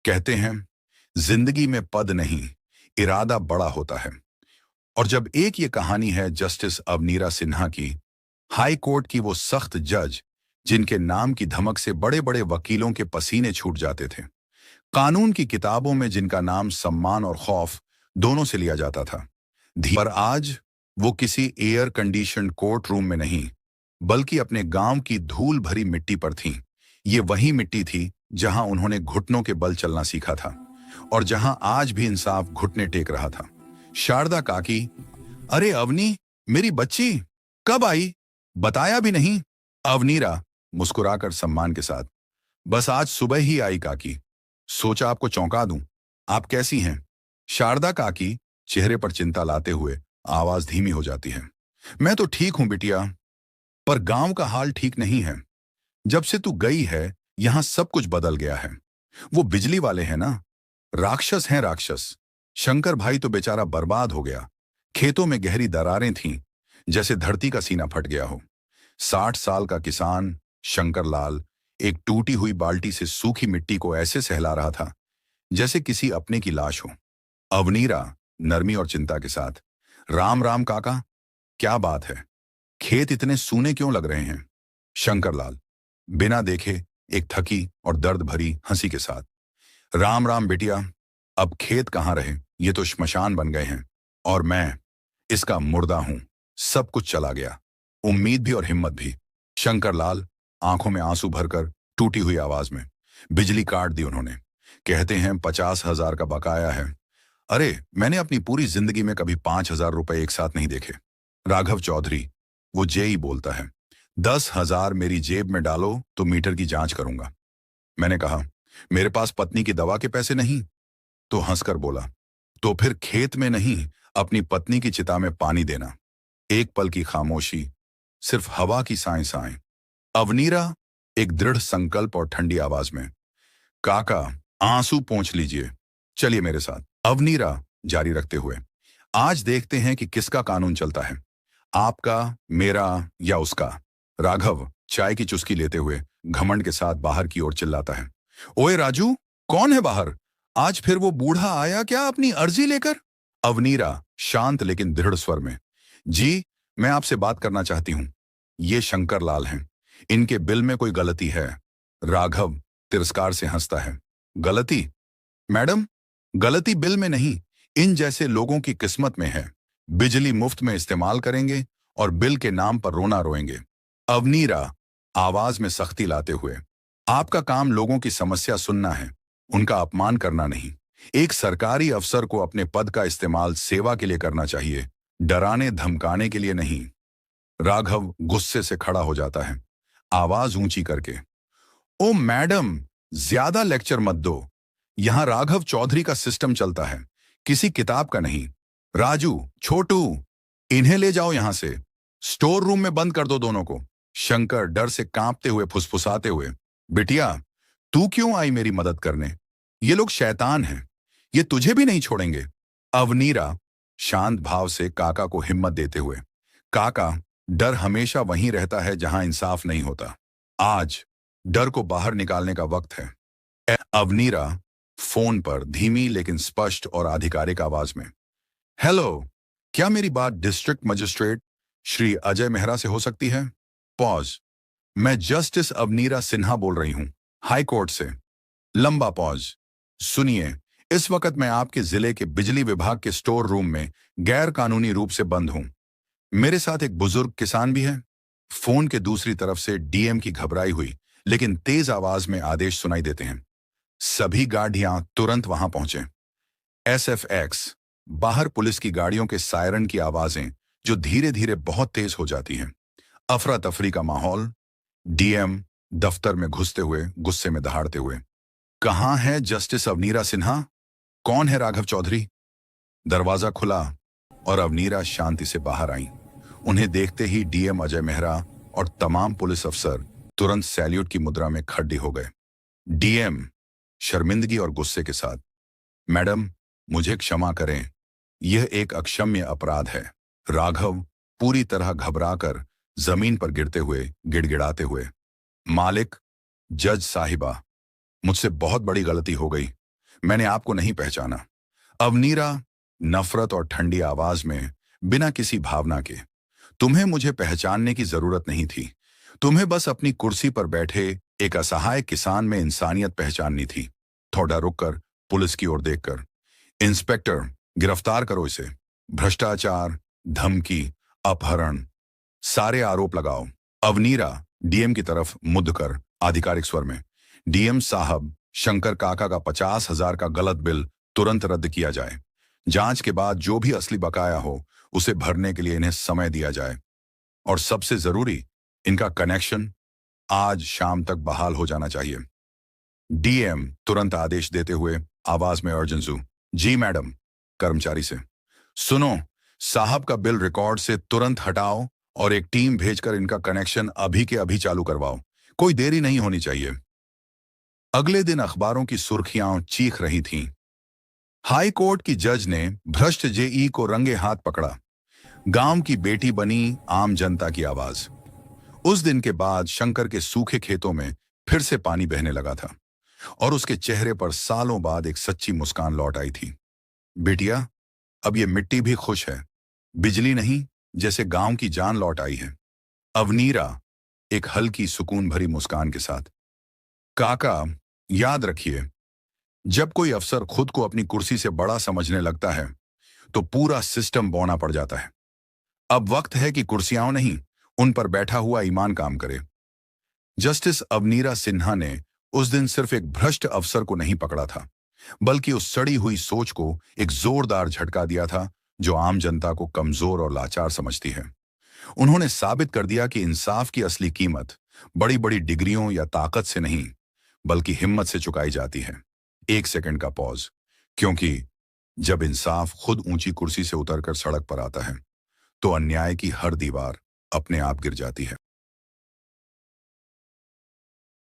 कहते हैं जिंदगी में पद नहीं, इरादा बड़ा होता है। और जब एक ये कहानी है जस्टिस अवनीरा सिन्हा की, हाई कोर्ट की वो सख्त जज जिनके नाम की धमक से बड़े बड़े वकीलों के पसीने छूट जाते थे, कानून की किताबों में जिनका नाम सम्मान और खौफ दोनों से लिया जाता था, पर आज वो किसी एयर कंडीशन्ड कोर्ट रूम में नहीं, बल्कि अपने गांव की धूल भरी मिट्टी पर थीं। ये वही मिट्टी थी जहां उन्होंने घुटनों के बल चलना सीखा था और जहां आज भी इंसाफ घुटने टेक रहा था। शारदा काकी, अरे अवनी, मेरी बच्ची कब आई? बताया भी नहीं। अवनीरा मुस्कुराकर सम्मान के साथ, बस आज सुबह ही आई काकी, सोचा आपको चौंका दूं। आप कैसी हैं? शारदा काकी चेहरे पर चिंता लाते हुए आवाज धीमी हो जाती है। मैं तो ठीक हूं बिटिया, पर गांव का हाल ठीक नहीं है। जब से तू गई है यहां सब कुछ बदल गया है। वो बिजली वाले हैं ना, राक्षस हैं राक्षस। शंकर भाई तो बेचारा बर्बाद हो गया। खेतों में गहरी दरारें थीं, जैसे धरती का सीना फट गया हो। 60 साल का किसान शंकर लाल एक टूटी हुई बाल्टी से सूखी मिट्टी को ऐसे सहला रहा था जैसे किसी अपने की लाश हो। अवनीरा नरमी और चिंता के साथ, राम राम काका, क्या बात है? खेत इतने सूने क्यों लग रहे हैं? शंकरलाल बिना देखे एक थकी और दर्द भरी हंसी के साथ, राम राम बेटिया, अब खेत कहां रहे, ये तो श्मशान बन गए हैं और मैं इसका मुर्दा हूं। सब कुछ चला गया, उम्मीद भी और हिम्मत भी। शंकरलाल आंखों में आंसू भरकर टूटी हुई आवाज में, बिजली काट दी उन्होंने। कहते हैं 50,000 का बकाया है। अरे मैंने अपनी पूरी जिंदगी में कभी 5,000 रुपए एक साथ नहीं देखे। राघव चौधरी, वो जेई बोलता है, 10,000 मेरी जेब में डालो तो मीटर की जांच करूंगा। मैंने कहा मेरे पास पत्नी की दवा के पैसे नहीं। तो हंसकर बोला, तो फिर खेत में नहीं, अपनी पत्नी की चिता में पानी देना। एक पल की खामोशी, सिर्फ हवा की साएं साएं। अवनीरा एक दृढ़ संकल्प और ठंडी आवाज में, काका आंसू पोंछ लीजिए, चलिए मेरे साथ। अवनीरा जारी रखते हुए, आज देखते हैं कि किसका कानून चलता है, आपका, मेरा या उसका। राघव चाय की चुस्की लेते हुए घमंड के साथ बाहर की ओर चिल्लाता है, ओए राजू, कौन है बाहर? आज फिर वो बूढ़ा आया क्या अपनी अर्जी लेकर? अवनीरा शांत लेकिन दृढ़ स्वर में, जी मैं आपसे बात करना चाहती हूं। ये शंकर लाल हैं, इनके बिल में कोई गलती है। राघव तिरस्कार से हंसता है, गलती? मैडम, गलती बिल में नहीं, इन जैसे लोगों की किस्मत में है। बिजली मुफ्त में इस्तेमाल करेंगे और बिल के नाम पर रोना रोएंगे। अवनीरा आवाज में सख्ती लाते हुए, आपका काम लोगों की समस्या सुनना है, उनका अपमान करना नहीं। एक सरकारी अफसर को अपने पद का इस्तेमाल सेवा के लिए करना चाहिए, डराने धमकाने के लिए नहीं। राघव गुस्से से खड़ा हो जाता है, आवाज ऊंची करके, ओ मैडम, ज्यादा लेक्चर मत दो। यहां राघव चौधरी का सिस्टम चलता है, किसी किताब का नहीं। राजू, छोटू, इन्हें ले जाओ यहां से, स्टोर रूम में बंद कर दो दोनों को। शंकर डर से कांपते हुए फुसफुसाते हुए, बिटिया तू क्यों आई मेरी मदद करने? ये लोग शैतान हैं, ये तुझे भी नहीं छोड़ेंगे। अवनीरा शांत भाव से काका को हिम्मत देते हुए, काका, डर हमेशा वहीं रहता है जहां इंसाफ नहीं होता। आज डर को बाहर निकालने का वक्त है। अवनीरा फोन पर धीमी लेकिन स्पष्ट और आधिकारिक आवाज में, हेलो, क्या मेरी बात डिस्ट्रिक्ट मजिस्ट्रेट श्री अजय मेहरा से हो सकती है? पॉज, मैं जस्टिस अवनीरा सिन्हा बोल रही हूं, हाई कोर्ट से। लंबा पॉज, सुनिए, इस वक्त मैं आपके जिले के बिजली विभाग के स्टोर रूम में गैर कानूनी रूप से बंद हूं। मेरे साथ एक बुजुर्ग किसान भी है। फोन के दूसरी तरफ से डीएम की घबराई हुई लेकिन तेज आवाज में आदेश सुनाई देते हैं, सभी गाड़ियां तुरंत वहां पहुंचे। एसएफएक्स, बाहर पुलिस की गाड़ियों के सायरन की आवाजें जो धीरे धीरे बहुत तेज हो जाती हैं। अफरा तफरी का माहौल। डीएम दफ्तर में घुसते हुए गुस्से में दहाड़ते हुए, कहां है जस्टिस अवनीरा सिन्हा? कौन है राघव चौधरी? दरवाजा खुला और अवनीरा शांति से बाहर आई। उन्हें देखते ही डीएम अजय मेहरा और तमाम पुलिस अफसर तुरंत सैल्यूट की मुद्रा में खड़े हो गए। डीएम शर्मिंदगी और गुस्से के साथ, मैडम मुझे क्षमा करें, यह एक अक्षम्य अपराध है। राघव पूरी तरह घबराकर जमीन पर गिरते हुए गिड़गिड़ाते हुए, मालिक, जज साहिबा, मुझसे बहुत बड़ी गलती हो गई। मैंने आपको नहीं पहचाना। अवनीरा, नफरत और ठंडी आवाज में, बिना किसी भावना के। तुम्हें मुझे पहचानने की जरूरत नहीं थी। तुम्हें बस अपनी कुर्सी पर बैठे एक असहाय किसान में इंसानियत पहचाननी थी। थोड़ा रुककर, पुलिस की ओर देखकर, इंस्पेक्टर, गिरफ्तार करो इसे। भ्रष्टाचार, धमकी, अपहरण, सारे आरोप लगाओ। अवनीरा, डीएम की तरफ मुद कर आधिकारिक स्वर में, डीएम साहब, शंकर काका का 50,000 का गलत बिल तुरंत रद्द किया जाए। जांच के बाद जो भी असली बकाया हो उसे भरने के लिए इन्हें समय दिया जाए। और सबसे जरूरी, इनका कनेक्शन आज शाम तक बहाल हो जाना चाहिए। डीएम तुरंत आदेश देते हुए आवाज में अर्जेंसू, जी मैडम। कर्मचारी से, सुनो, साहब का बिल रिकॉर्ड से तुरंत हटाओ और एक टीम भेजकर इनका कनेक्शन अभी के अभी चालू करवाओ। कोई देरी नहीं होनी चाहिए। अगले दिन अखबारों की सुर्खियां चीख रही थीं। हाई कोर्ट की जज ने भ्रष्ट जेई को रंगे हाथ पकड़ा। गांव की बेटी बनी आम जनता की आवाज। उस दिन के बाद शंकर के सूखे खेतों में फिर से पानी बहने लगा था और उसके चेहरे पर सालों बाद एक सच्ची मुस्कान लौट आई थी। बेटिया, अब ये मिट्टी भी खुश है। बिजली नहीं, जैसे गांव की जान लौट आई है। अवनीरा, एक हल्की सुकून भरी मुस्कान के साथ। काका, याद रखिए, जब कोई अफसर खुद को अपनी कुर्सी से बड़ा समझने लगता है तो पूरा सिस्टम बौना पड़ जाता है। अब वक्त है कि कुर्सियां नहीं, उन पर बैठा हुआ ईमान काम करे। जस्टिस अवनीरा सिन्हा ने उस दिन सिर्फ एक भ्रष्ट अफसर को नहीं पकड़ा था, बल्कि उस सड़ी हुई सोच को एक जोरदार झटका दिया था जो आम जनता को कमजोर और लाचार समझती है। उन्होंने साबित कर दिया कि इंसाफ की असली कीमत बड़ी बड़ी डिग्रियों या ताकत से नहीं, बल्कि हिम्मत से चुकाई जाती है। एक सेकंड का पॉज, क्योंकि जब इंसाफ खुद ऊंची कुर्सी से उतरकर सड़क पर आता है तो अन्याय की हर दीवार अपने आप गिर जाती है।